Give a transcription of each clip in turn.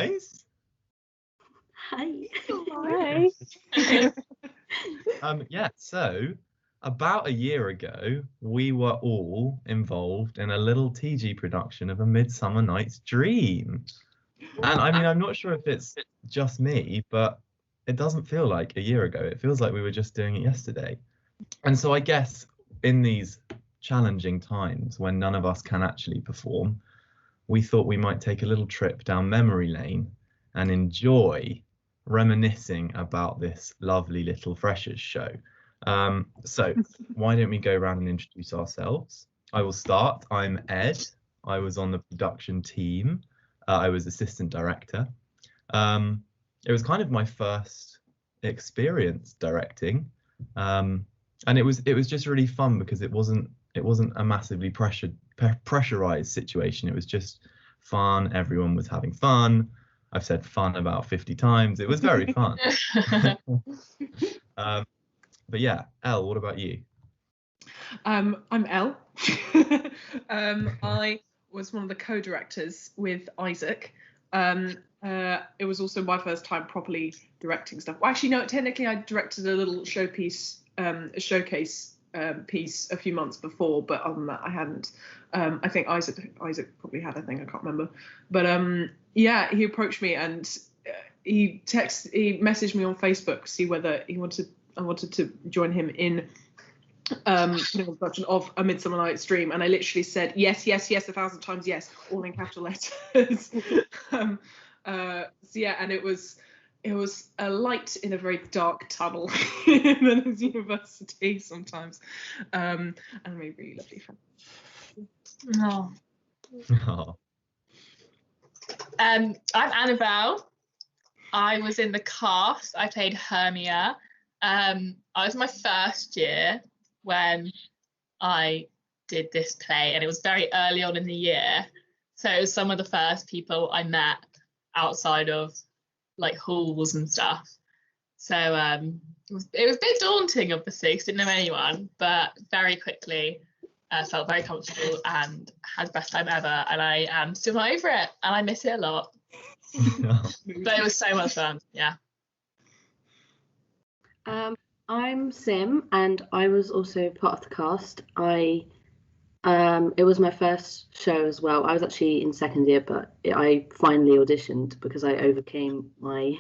guys. Hi. Hi. Yeah, so about a year ago, we were all involved in a little TG production of A Midsummer Night's Dream. And I mean, I'm not sure if it's just me, but it doesn't feel like a year ago. It feels like we were just doing it yesterday. And so I guess in these challenging times when none of us can actually perform, we thought we might take a little trip down memory lane and enjoy reminiscing about this lovely little Freshers show. So why don't we go around and introduce ourselves? I will start. I'm Ed. I was on the production team. I was assistant director. It was kind of my first experience directing, and it was just really fun because it wasn't a massively pressurized situation. It was just fun. Everyone was having fun. I've said fun about 50 times. It was very fun. But yeah, Elle, what about you? I'm Elle. I was one of the co-directors with Isaac. It was also my first time properly directing stuff. Well, actually, no, technically I directed a little showcase piece a few months before, but other than that I hadn't. I think Isaac probably had, I can't remember. But yeah, he approached me and he messaged me on Facebook to see whether I wanted to join him in putting on production of A Midsummer Night's Dream, and I literally said yes 1,000 times yes, all in capital letters. So yeah, and it was a light in a very dark tunnel in his university sometimes, and made really lovely friends. Oh. I'm Annabel. I was in the cast. I played Hermia. I was my first year when I did this play, and it was very early on in the year, so it was some of the first people I met outside of like halls and stuff. So it was a bit daunting, obviously, because I didn't know anyone, but very quickly felt very comfortable and had the best time ever, and I am still not over it, and I miss it a lot. But it was so much fun. Yeah. I'm Sim, and I was also part of the cast. It was my first show as well. I was actually in second year, but I finally auditioned because I overcame my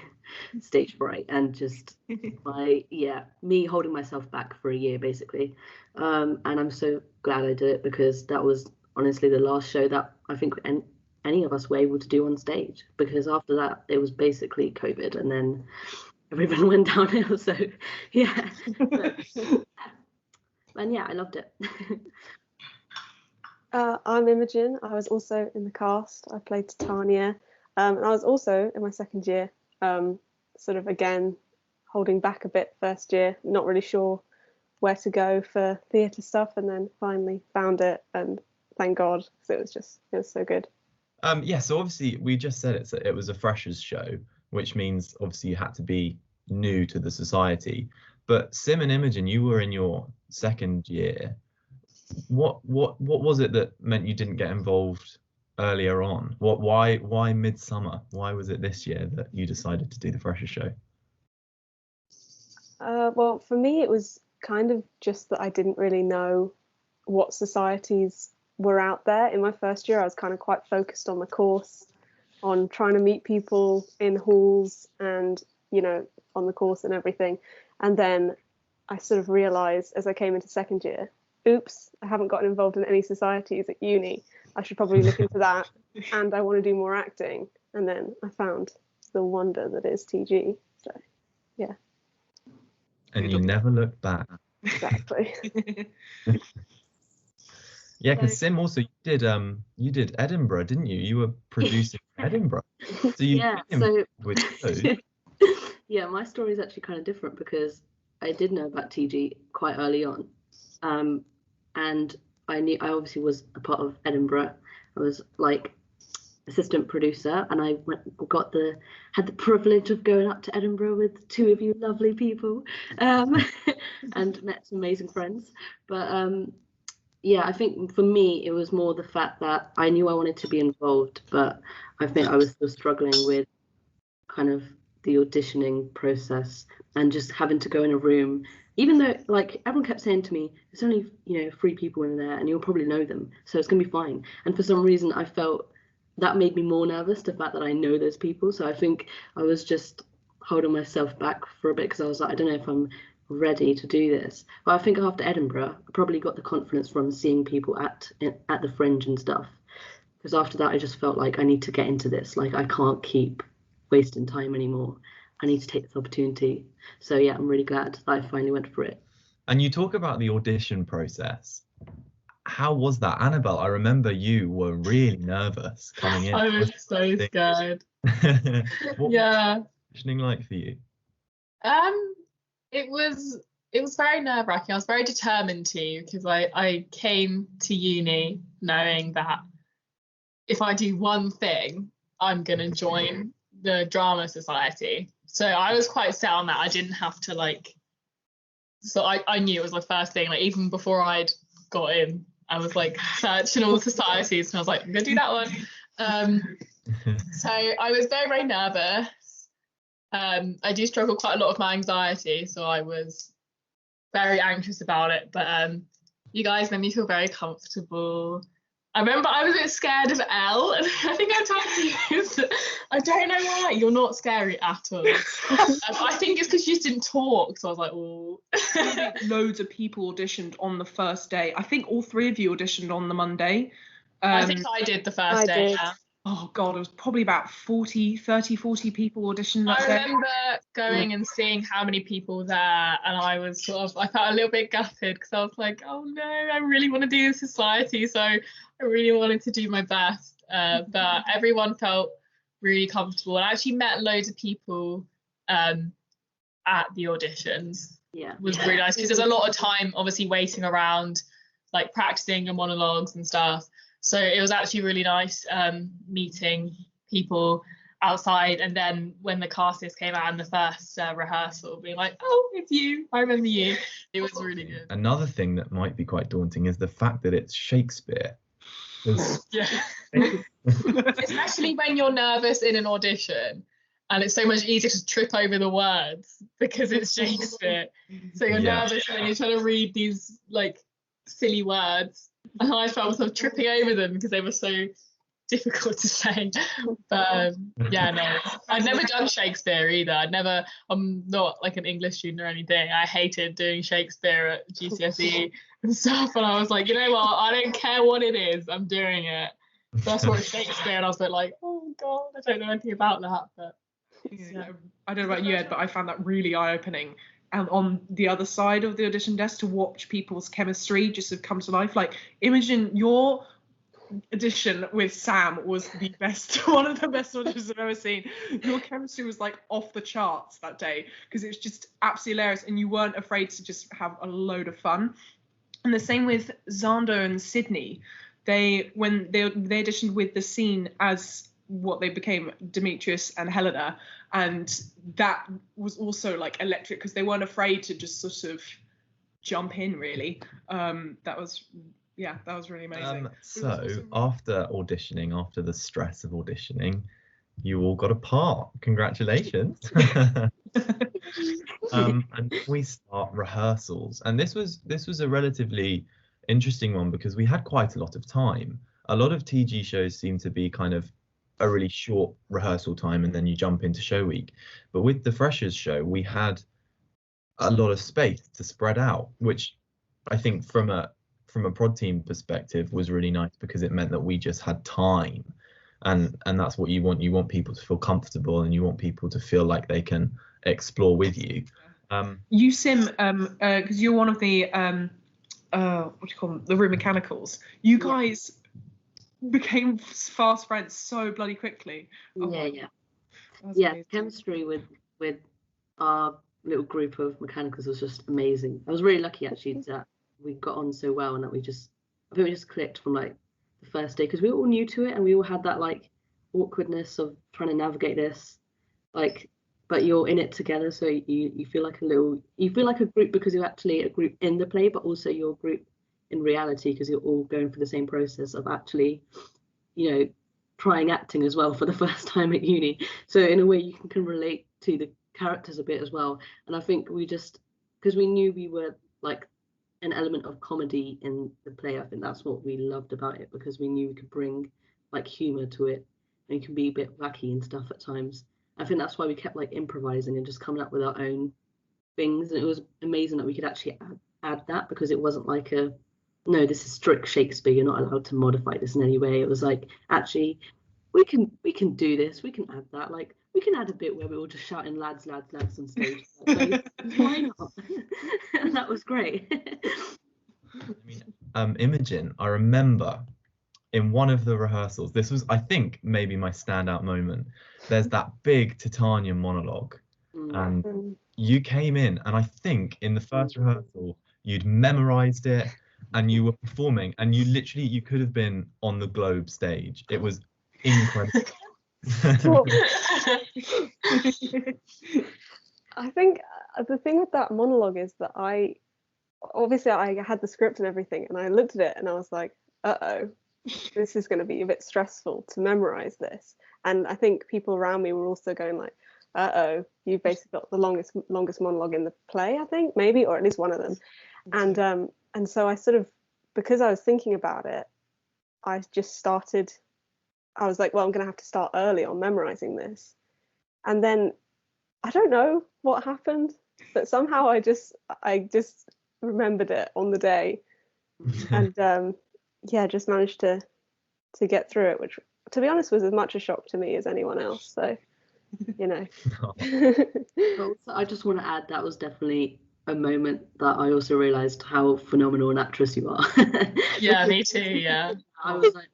stage fright and just me holding myself back for a year basically. And I'm so glad I did it because that was honestly the last show that I think any of us were able to do on stage, because after that it was basically COVID, and then everyone went downhill. So yeah, and yeah, I loved it. I'm Imogen. I was also in the cast. I played Titania, and I was also in my second year, sort of again holding back a bit first year, not really sure where to go for theatre stuff, and then finally found it, and thank God, because it was so good. Yeah, so obviously we just said it was a freshers show, which means obviously you had to be new to the society. But Sim and Imogen, you were in your second year. What was it that meant you didn't get involved earlier on? Why Midsummer? Why was it this year that you decided to do the Fresher show? Well, for me it was kind of just that I didn't really know what societies were out there. In my first year I was kind of quite focused on the course, on trying to meet people in halls and on the course and everything. And then I sort of realised as I came into second year, oops, I haven't gotten involved in any societies at uni. I should probably look into that, and I want to do more acting. And then I found the wonder that is TG. So, yeah. And you never looked back. Exactly. Yeah, because Sim also you did Edinburgh, didn't you? You were producing Edinburgh. So you yeah, my story is actually kind of different because I did know about TG quite early on. And I obviously was a part of Edinburgh. I was like assistant producer, and I had the privilege of going up to Edinburgh with two of you lovely people, and met some amazing friends. But yeah, I think for me it was more the fact that I knew I wanted to be involved, but I think I was still struggling with kind of the auditioning process and just having to go in a room, even though like everyone kept saying to me, there's only 3 people in there and you'll probably know them, so it's gonna be fine. And for some reason I felt that made me more nervous, the fact that I know those people. So I think I was just holding myself back for a bit because I was like, I don't know if I'm ready to do this. But I think after Edinburgh, I probably got the confidence from seeing people at the Fringe and stuff. Because after that, I just felt like I need to get into this. Like, I can't keep wasting time anymore. I need to take this opportunity. So yeah, I'm really glad that I finally went for it. And you talk about the audition process. How was that? Annabel, I remember you were really nervous coming in. I was so scared. What Yeah. was auditioning like for you? It was very nerve-wracking. I was very determined to, because I came to uni knowing that if I do one thing, I'm gonna join the drama society. So I was quite set on that. I didn't have to so I knew it was my first thing. Like even before I'd got in, I was like searching all the societies and I was like, I'm gonna do that one. So I was very, very nervous. I do struggle quite a lot with my anxiety, so I was very anxious about it. But you guys made me feel very comfortable. I remember I was a bit scared of Elle, and I think I told you. I don't know why. You're not scary at all. I think it's because you just didn't talk, so I was like, oh. Loads of people auditioned on the first day. I think all 3 of you auditioned on the Monday. I think I did the first day. did. Yeah. Oh God, it was probably about 40 people auditioned that day. I remember going and seeing how many people there, and I was I felt a little bit gutted because I was like, oh no, I really want to do this society, so I really wanted to do my best. But everyone felt really comfortable, and I actually met loads of people at the auditions. Yeah. It was really nice because there's a lot of time obviously waiting around, like practicing your monologues and stuff. So it was actually really nice meeting people outside, and then when the cast list came out in the first rehearsal, being like, oh, it's you, I remember you. It was really good. Another thing that might be quite daunting is the fact that it's Shakespeare. Yeah. Especially when you're nervous in an audition, and it's so much easier to trip over the words because it's Shakespeare. So you're nervous when you're trying to read these like silly words. And I found myself tripping over them because they were so difficult to say. But yeah, no, I'd never done Shakespeare either. I'm not like an English student or anything. I hated doing Shakespeare at GCSE and stuff. And I was like, you know what? I don't care what it is. I'm doing it. So I saw Shakespeare and I was a bit like, oh God, I don't know anything about that. But yeah. I don't know about you, Ed, but I found that really eye-opening. And on the other side of the audition desk, to watch people's chemistry just have come to life. Like, Imogen, your audition with Sam was the best, one of the best auditions I've ever seen. Your chemistry was like off the charts that day because it was just absolutely hilarious, and you weren't afraid to just have a load of fun. And the same with Xander and Sydney. When they auditioned with the scene as what they became, Demetrius and Helena, and that was also like electric because they weren't afraid to just sort of jump in, really. That was really amazing. So after auditioning, after the stress of auditioning, you all got a part. Congratulations. And we start rehearsals, and this was a relatively interesting one because we had quite a lot of time. A lot of TG shows seem to be kind of a really short rehearsal time and then you jump into show week. But with the Freshers show, we had a lot of space to spread out, which I think from a prod team perspective was really nice because it meant that we just had time. And that's what you want. You want people to feel comfortable and you want people to feel like they can explore with you. You, Sim, because you're one of the what do you call them, the room mechanicals, you guys became fast friends so bloody quickly. Chemistry with our little group of mechanicals was just amazing. I was really lucky actually that we got on so well and that I think we just clicked from like the first day because we were all new to it and we all had that like awkwardness of trying to navigate this, like, but you're in it together, so you feel like a group because you're actually a group in the play, but also you're a group in reality because you're all going through the same process of actually, trying acting as well for the first time at uni. So in a way, you can relate to the characters a bit as well. And I think we just, because we knew we were like an element of comedy in the play, I think that's what we loved about it, because we knew we could bring like humor to it and it can be a bit wacky and stuff at times. I think that's why we kept like improvising and just coming up with our own things. And it was amazing that we could actually add that, because it wasn't like a, no, this is strict Shakespeare, you're not allowed to modify this in any way. It was like, actually, we can do this, we can add that, like we can add a bit where we were just shouting lads on stage. So why not? And that was great. I mean, Imogen, I remember in one of the rehearsals, this was, I think, maybe my standout moment. There's that big Titania monologue, and you came in, and I think in the first rehearsal, you'd memorized it, and you were performing, and you could have been on the Globe stage. It was incredible. I think the thing with that monologue is that I had the script and everything, and I looked at it and I was like, uh-oh, this is going to be a bit stressful to memorize this. And I think people around me were also going like, uh-oh, you've basically got the longest monologue in the play, I think, maybe, or at least one of them. And so I sort of, because I was thinking about it, I was like, well, I'm going to have to start early on memorizing this. And then I don't know what happened, but somehow I just remembered it on the day, and just managed to get through it, which, to be honest, was as much a shock to me as anyone else. So, you know. Well, I just want to add, that was definitely a moment that I also realised how phenomenal an actress you are. Yeah, me too. Yeah. I was like,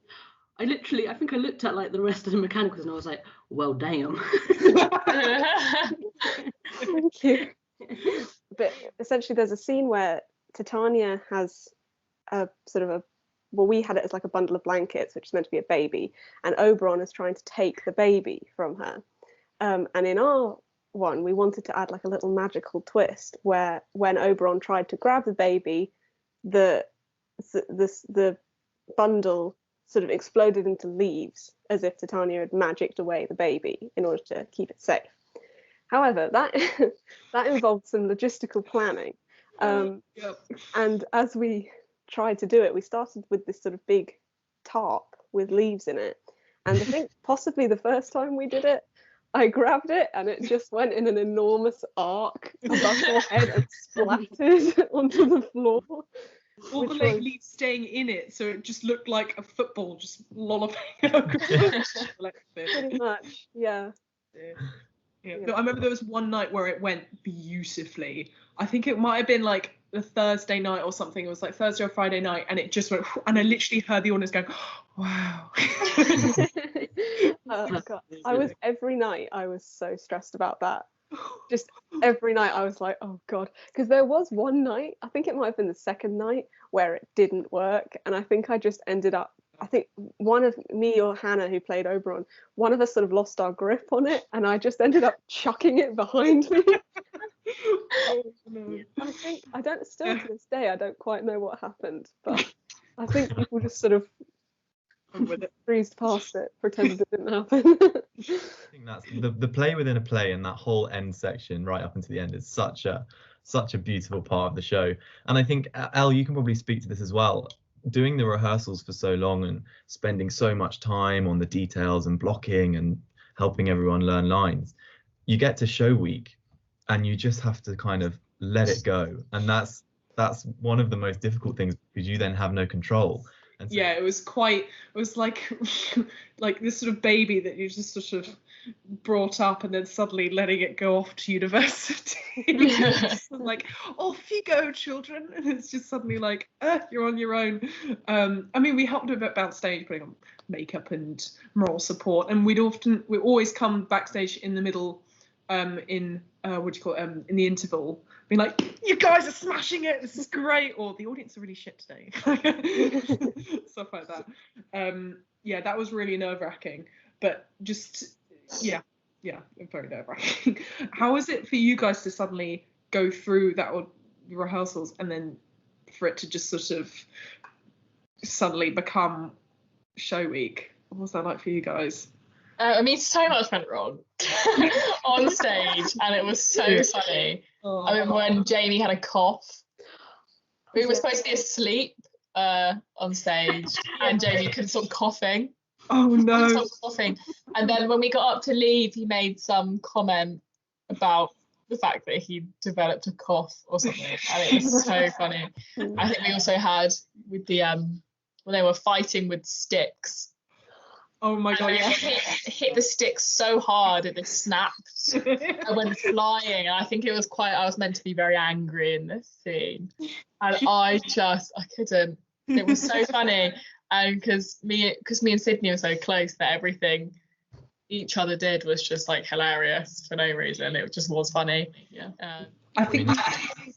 I think I looked at like the rest of the mechanicals and I was like, well, damn. Thank you. But essentially, there's a scene where Titania has we had it as like a bundle of blankets, which is meant to be a baby, and Oberon is trying to take the baby from her. And in our one, we wanted to add like a little magical twist where when Oberon tried to grab the baby, the bundle sort of exploded into leaves, as if Titania had magicked away the baby in order to keep it safe. However, that involved some logistical planning. And as we tried to do it, we started with this sort of big tarp with leaves in it. And I think possibly the first time we did it, I grabbed it and it just went in an enormous arc above her head and splattered onto the floor. All the leaves staying in it, so it just looked like a football just lolloping across the Pretty much, yeah. Yeah. No, I remember there was one night where it went beautifully. I think it might have been like a Thursday night or something. It was like Thursday or Friday night, and it just went, and I literally heard the audience going, wow. Oh, God. Every night I was so stressed about that. Just every night I was like, oh God, because there was one night, I think it might have been the second night, where it didn't work, and I think I just ended up, I think one of me or Hannah, who played Oberon, one of us sort of lost our grip on it, and I just ended up chucking it behind me. Oh, no. Still to this day, I don't quite know what happened, but I think people just sort of breezed past it, pretended it didn't happen. I think that's the play within a play, and that whole end section right up until the end is such a beautiful part of the show. And I think, Elle, you can probably speak to this as well. Doing the rehearsals for so long and spending so much time on the details and blocking and helping everyone learn lines, you get to show week and you just have to kind of let it go. And that's one of the most difficult things, because you then have no control. And so, yeah, it was like this sort of baby that you just sort of brought up and then suddenly letting it go off to university. Like, off you go, children. And it's just suddenly like, you're on your own. I mean, we helped a bit backstage, putting on makeup and moral support, and we always come backstage in the middle, in in the interval, being like, you guys are smashing it, this is great, or the audience are really shit today. Stuff like that. That was really nerve-wracking, but just very nerve-wracking. How was it for you guys to suddenly go through that rehearsals and then for it to just sort of suddenly become show week? What was that like for you guys? I mean, so much went wrong on stage, and it was so funny. Oh. I remember when Jamie had a cough. We were supposed to be asleep on stage, and Jamie couldn't stop coughing. Oh no! Stop coughing. And then when we got up to leave, he made some comment about the fact that he developed a cough or something, and it was so funny. I think we also had with the when they were fighting with sticks. Oh my god! Yeah. Hit the sticks so hard that it snapped and went flying. And I think it was I was meant to be very angry in this scene, and I couldn't. It was so funny, and because me and Sydney were so close that everything each other did was just like hilarious for no reason. It just was funny. Yeah. I think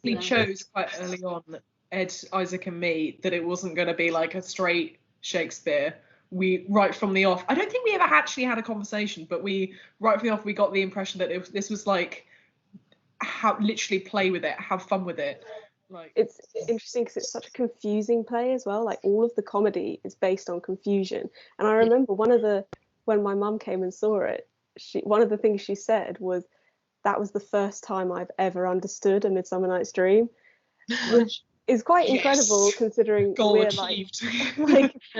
we chose quite early on, Ed, Isaac, and me, that it wasn't going to be like a straight Shakespeare. We right from the off. I don't think we ever actually had a conversation, but we right from the off we got the impression that this was like literally play with it, have fun with it. Like it's interesting because it's such a confusing play as well. Like all of the comedy is based on confusion. And I remember when my mum came and saw it, one of the things she said was that was the first time I've ever understood A Midsummer Night's Dream, which is quite incredible considering we're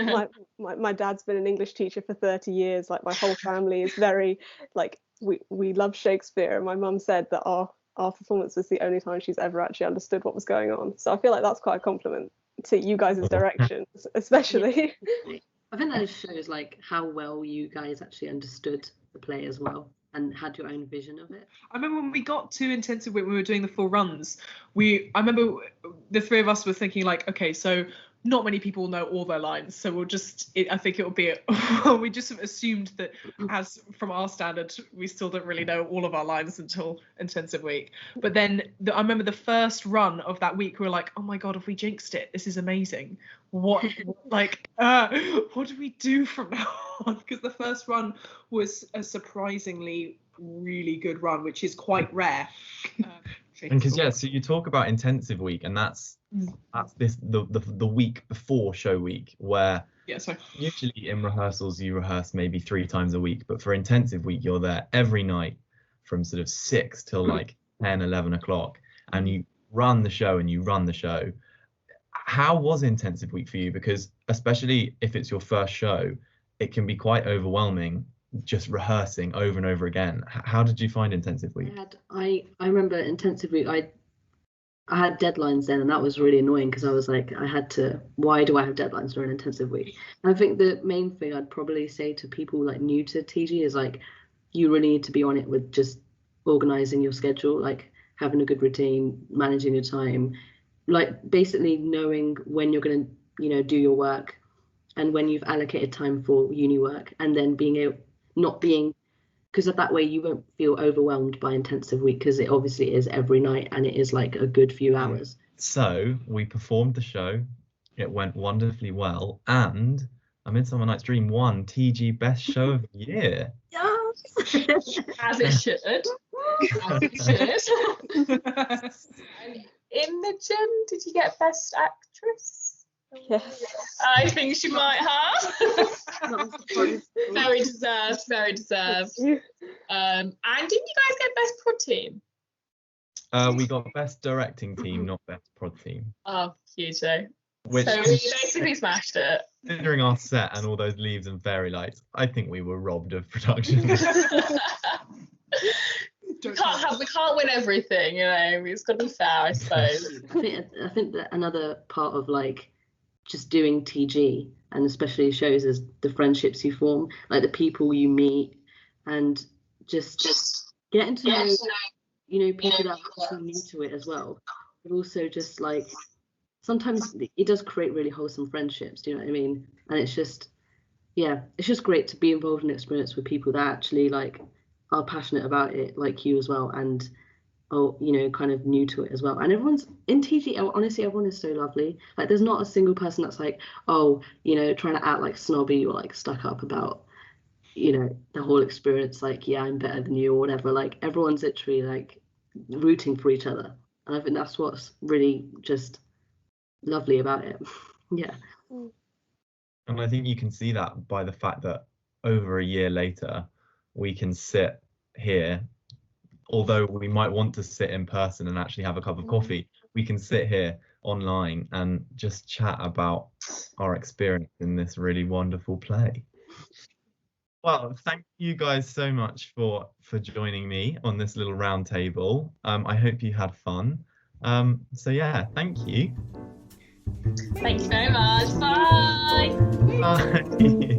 like my dad's been an English teacher for 30 years. Like my whole family is very like we love Shakespeare, and my mum said that our performance was the only time she's ever actually understood what was going on. So I feel like that's quite a compliment to you guys' directions, especially. I think that just shows like how well you guys actually understood the play as well and had your own vision of it. I remember when we got to intensive week, when we were doing the full runs, I remember the three of us were thinking like, okay, so not many people know all their lines, so I think it will be we just assumed that as from our standard we still don't really know all of our lines until intensive week. But then I remember the first run of that week we were like, oh my god, have we jinxed it? This is amazing. What do we do from now on? Because the first run was a surprisingly really good run, which is quite rare. And because so you talk about intensive week, and that's the week before show week, where usually in rehearsals you rehearse maybe 3 times a week, but for intensive week you're there every night from sort of 6 till like 10, 11 o'clock, and you run the show. How was intensive week for you? Because especially if it's your first show, it can be quite overwhelming just rehearsing over and over again. How did you find intensive week? I remember intensive week, I had deadlines then, and that was really annoying because I was like, why do I have deadlines during intensive week? And I think the main thing I'd probably say to people like new to TG is like, you really need to be on it with just organizing your schedule, like having a good routine, managing your time, like basically knowing when you're going to, do your work and when you've allocated time for uni work, and then because of that way you won't feel overwhelmed by intensive week, because it obviously is every night and it is like a good few hours. So we performed the show, it went wonderfully well, and A Midsummer Night's Dream won TG Best Show of the Year. Yes! As it should. As it should. Imogen, did you get Best Actress? Yes. I think she might have. Very deserved, very deserved. And didn't you guys get Best Prod Team? We got Best Directing Team, not Best Prod Team. Oh, huge. So we basically smashed it. Considering our set and all those leaves and fairy lights, I think we were robbed of production. We can't win everything, It's got to be fair, I suppose. I think that another part of like just doing TG, and especially shows, is the friendships you form, like the people you meet, and just getting to know, people that are also new to it as well. But also just like sometimes it does create really wholesome friendships. Do you know what I mean? And it's just great to be involved in experience with people that actually like are passionate about it, like you as well, and kind of new to it as well. And everyone's in TG, honestly, everyone is so lovely. Like there's not a single person that's like, trying to act like snobby or like stuck up about, the whole experience, like, yeah, I'm better than you or whatever. Like everyone's literally like rooting for each other. And I think that's what's really just lovely about it. Yeah. And I think you can see that by the fact that over a year later, we can sit here, although we might want to sit in person and actually have a cup of coffee, we can sit here online and just chat about our experience in this really wonderful play. Well, thank you guys so much for joining me on this little round table. I hope you had fun. So yeah, thank you. Thank you very much. Bye. Bye.